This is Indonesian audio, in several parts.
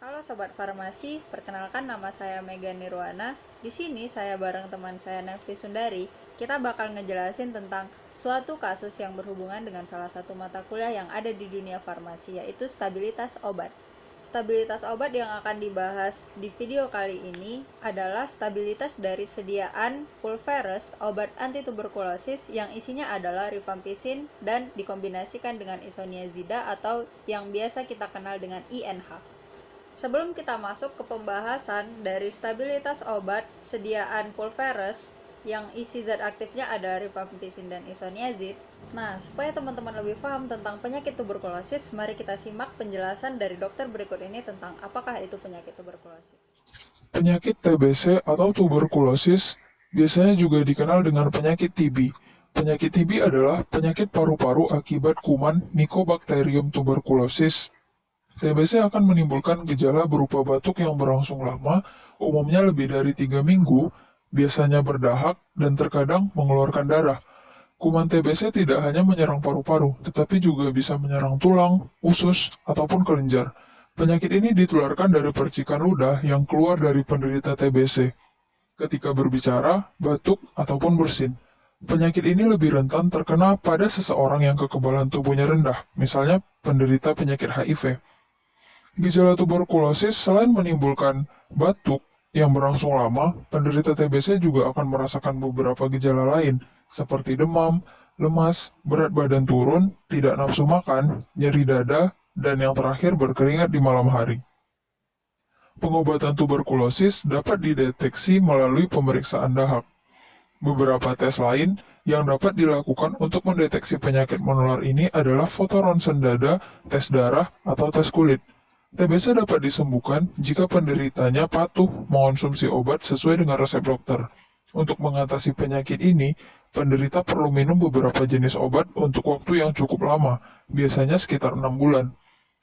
Halo Sobat Farmasi, perkenalkan nama saya Mega Nirwana. Di sini saya bareng teman saya Nefti Sundari. Kita bakal ngejelasin tentang suatu kasus yang berhubungan dengan salah satu mata kuliah yang ada di dunia farmasi, yaitu stabilitas obat. Stabilitas obat yang akan dibahas di video kali ini adalah stabilitas dari sediaan pulveres obat antituberkulosis yang isinya adalah rifampicin dan dikombinasikan dengan isoniazida atau yang biasa kita kenal dengan INH. Sebelum kita masuk ke pembahasan dari stabilitas obat sediaan pulveres yang isi zat aktifnya ada rifampicin dan isoniazid. Nah, supaya teman-teman lebih paham tentang penyakit tuberkulosis, mari kita simak penjelasan dari dokter berikut ini tentang apakah itu penyakit tuberkulosis. Penyakit TBC atau tuberkulosis biasanya juga dikenal dengan penyakit TB. Penyakit TB adalah penyakit paru-paru akibat kuman Mycobacterium tuberculosis. TBC akan menimbulkan gejala berupa batuk yang berlangsung lama, umumnya lebih dari 3 minggu, biasanya berdahak, dan terkadang mengeluarkan darah. Kuman TBC tidak hanya menyerang paru-paru, tetapi juga bisa menyerang tulang, usus, ataupun kelenjar. Penyakit ini ditularkan dari percikan ludah yang keluar dari penderita TBC ketika berbicara, batuk, ataupun bersin. Penyakit ini lebih rentan terkena pada seseorang yang kekebalan tubuhnya rendah, misalnya penderita penyakit HIV. Gejala tuberkulosis selain menimbulkan batuk yang berlangsung lama, penderita TBC juga akan merasakan beberapa gejala lain, seperti demam, lemas, berat badan turun, tidak nafsu makan, nyeri dada, dan yang terakhir berkeringat di malam hari. Pengobatan tuberkulosis dapat dideteksi melalui pemeriksaan dahak. Beberapa tes lain yang dapat dilakukan untuk mendeteksi penyakit menular ini adalah foto ronsen dada, tes darah, atau tes kulit. TBC dapat disembuhkan jika penderitanya patuh mengonsumsi obat sesuai dengan resep dokter. Untuk mengatasi penyakit ini, penderita perlu minum beberapa jenis obat untuk waktu yang cukup lama, biasanya sekitar 6 bulan.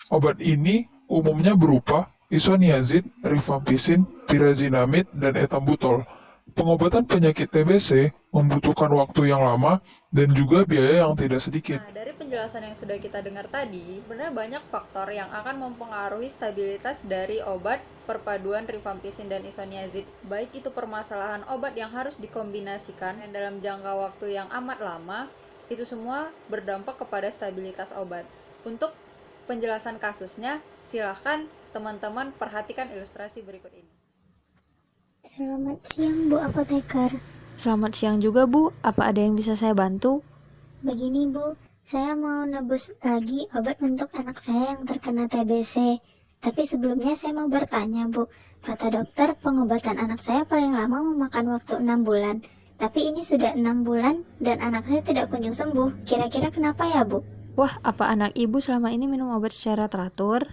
Obat ini umumnya berupa isoniazid, rifampicin, pyrazinamide, dan ethambutol. Pengobatan penyakit TBC membutuhkan waktu yang lama dan juga biaya yang tidak sedikit. Nah, dari penjelasan yang sudah kita dengar tadi, sebenarnya banyak faktor yang akan mempengaruhi stabilitas dari obat perpaduan rifampicin dan isoniazid. Baik itu permasalahan obat yang harus dikombinasikan dan dalam jangka waktu yang amat lama, itu semua berdampak kepada stabilitas obat. Untuk penjelasan kasusnya, silahkan teman-teman perhatikan ilustrasi berikut ini. Selamat siang, Bu Apoteker. Selamat siang juga, Bu. Apa ada yang bisa saya bantu? Begini, Bu, saya mau nebus lagi obat untuk anak saya yang terkena TBC. Tapi sebelumnya saya mau bertanya, Bu. Kata dokter, pengobatan anak saya paling lama memakan waktu 6 bulan. Tapi ini sudah 6 bulan dan anak saya tidak kunjung sembuh. Kira-kira kenapa ya, Bu? Wah, apa anak ibu selama ini minum obat secara teratur?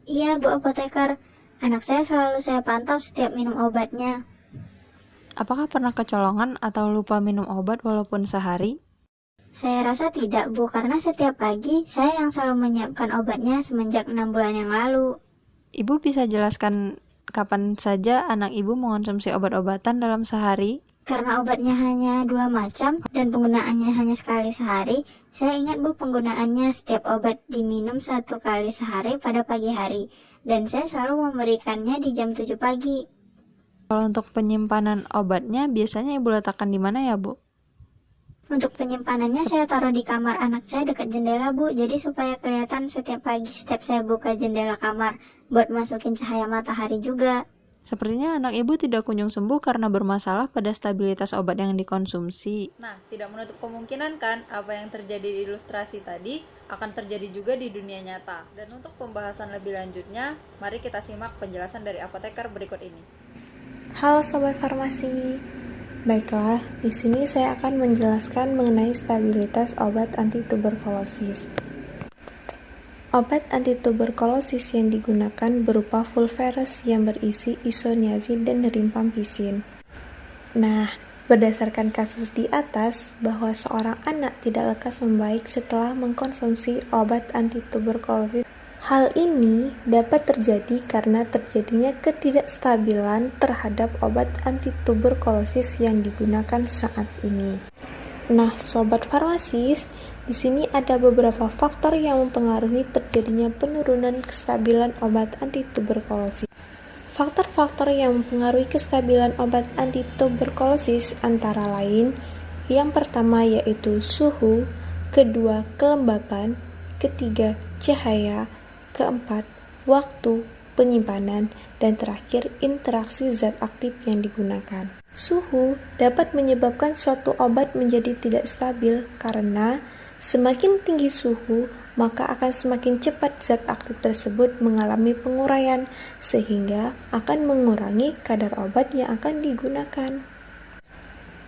Iya, Bu Apoteker. Anak saya selalu saya pantau setiap minum obatnya. Apakah pernah kecolongan atau lupa minum obat walaupun sehari? Saya rasa tidak, Bu, karena setiap pagi saya yang selalu menyiapkan obatnya semenjak 6 bulan yang lalu. Ibu bisa jelaskan kapan saja anak ibu mengonsumsi obat-obatan dalam sehari? Karena obatnya hanya 2 macam dan penggunaannya hanya sekali sehari, saya ingat, Bu, penggunaannya setiap obat diminum 1 kali sehari pada pagi hari, dan saya selalu memberikannya di jam 7 pagi. Kalau untuk penyimpanan obatnya, biasanya ibu letakkan di mana ya, Bu? Untuk penyimpanannya saya taruh di kamar anak saya dekat jendela, Bu, jadi supaya kelihatan setiap pagi setiap saya buka jendela kamar, buat masukin cahaya matahari juga. Sepertinya anak ibu tidak kunjung sembuh karena bermasalah pada stabilitas obat yang dikonsumsi. Nah, tidak menutup kemungkinan kan apa yang terjadi di ilustrasi tadi akan terjadi juga di dunia nyata. Dan untuk pembahasan lebih lanjutnya, mari kita simak penjelasan dari apoteker berikut ini. Halo Sobat Farmasi. Baiklah, di sini saya akan menjelaskan mengenai stabilitas obat antituberkulosis. Obat antituberkulosis yang digunakan berupa pulveres yang berisi isoniazid dan rifampicin. Nah, berdasarkan kasus di atas, bahwa seorang anak tidak lekas membaik setelah mengkonsumsi obat antituberkulosis. Hal ini dapat terjadi karena terjadinya ketidakstabilan terhadap obat antituberkulosis yang digunakan saat ini. Nah, Sobat Farmasis, Di sini ada beberapa faktor yang mempengaruhi terjadinya penurunan kestabilan obat antituberkulosis. Faktor-faktor yang mempengaruhi kestabilan obat antituberkulosis antara lain, yang pertama yaitu suhu, kedua kelembapan, ketiga cahaya, keempat waktu penyimpanan, dan terakhir interaksi zat aktif yang digunakan. Suhu dapat menyebabkan suatu obat menjadi tidak stabil karena semakin tinggi suhu, maka akan semakin cepat zat aktif tersebut mengalami penguraian, sehingga akan mengurangi kadar obat yang akan digunakan.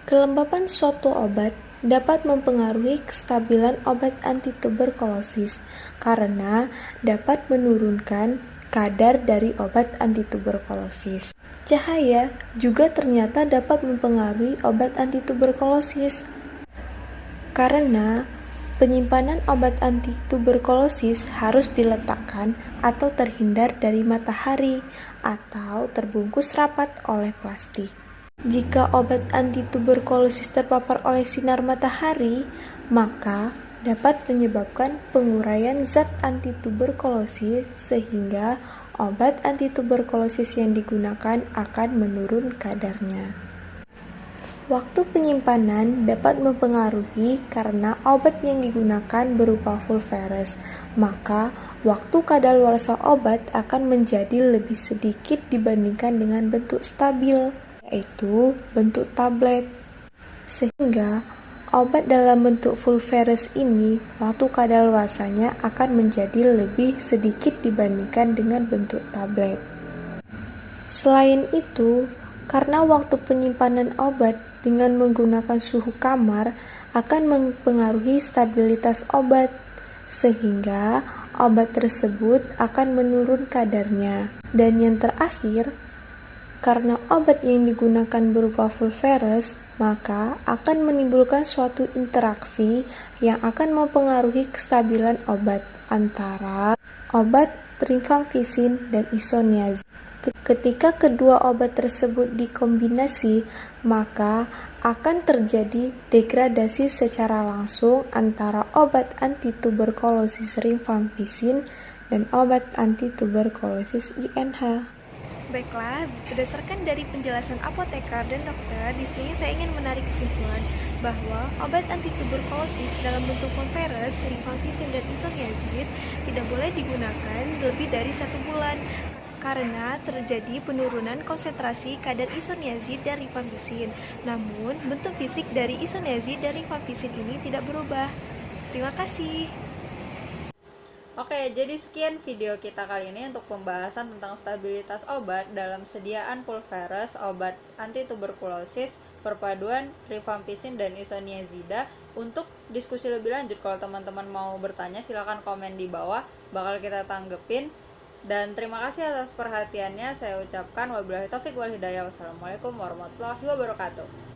Kelembapan suatu obat dapat mempengaruhi kestabilan obat antituberkulosis karena dapat menurunkan kadar dari obat antituberkulosis. Cahaya juga ternyata dapat mempengaruhi obat antituberkulosis karena penyimpanan obat antituberkulosis harus diletakkan atau terhindar dari matahari atau terbungkus rapat oleh plastik. Jika obat antituberkulosis terpapar oleh sinar matahari, maka dapat menyebabkan penguraian zat antituberkulosis sehingga obat antituberkulosis yang digunakan akan menurun kadarnya. Waktu penyimpanan dapat mempengaruhi karena obat yang digunakan berupa fulveres, maka waktu kadaluarsa obat akan menjadi lebih sedikit dibandingkan dengan bentuk stabil, yaitu bentuk tablet. Sehingga obat dalam bentuk fulveres ini waktu kadaluarsanya akan menjadi lebih sedikit dibandingkan dengan bentuk tablet. Selain itu, karena waktu penyimpanan obat dengan menggunakan suhu kamar akan mempengaruhi stabilitas obat, sehingga obat tersebut akan menurun kadarnya. Dan yang terakhir, karena obat yang digunakan berupa fulveres, maka akan menimbulkan suatu interaksi yang akan mempengaruhi kestabilan obat antara obat rifampicin dan isoniazid. Ketika kedua obat tersebut dikombinasi, maka akan terjadi degradasi secara langsung antara obat antituberkulosis rifampicin dan obat antituberkulosis INH. Baiklah, berdasarkan dari penjelasan apoteker dan dokter, di sini saya ingin menarik kesimpulan bahwa obat antituberkulosis dalam bentuk fulveres, rifampicin, dan isoniazid tidak boleh digunakan lebih dari 1 bulan karena terjadi penurunan konsentrasi kadar isoniazid dan rifampicin. Namun, bentuk fisik dari isoniazid dan rifampicin ini tidak berubah. Terima kasih. Oke, jadi sekian video kita kali ini untuk pembahasan tentang stabilitas obat dalam sediaan fulveres, obat antituberkulosis, perpaduan rifampicin dan isoniazida. Untuk diskusi lebih lanjut, kalau teman-teman mau bertanya silahkan komen di bawah, bakal kita tanggepin. Dan terima kasih atas perhatiannya, saya ucapkan wabillahi taufiq wal hidayah. Wassalamualaikum warahmatullahi wabarakatuh.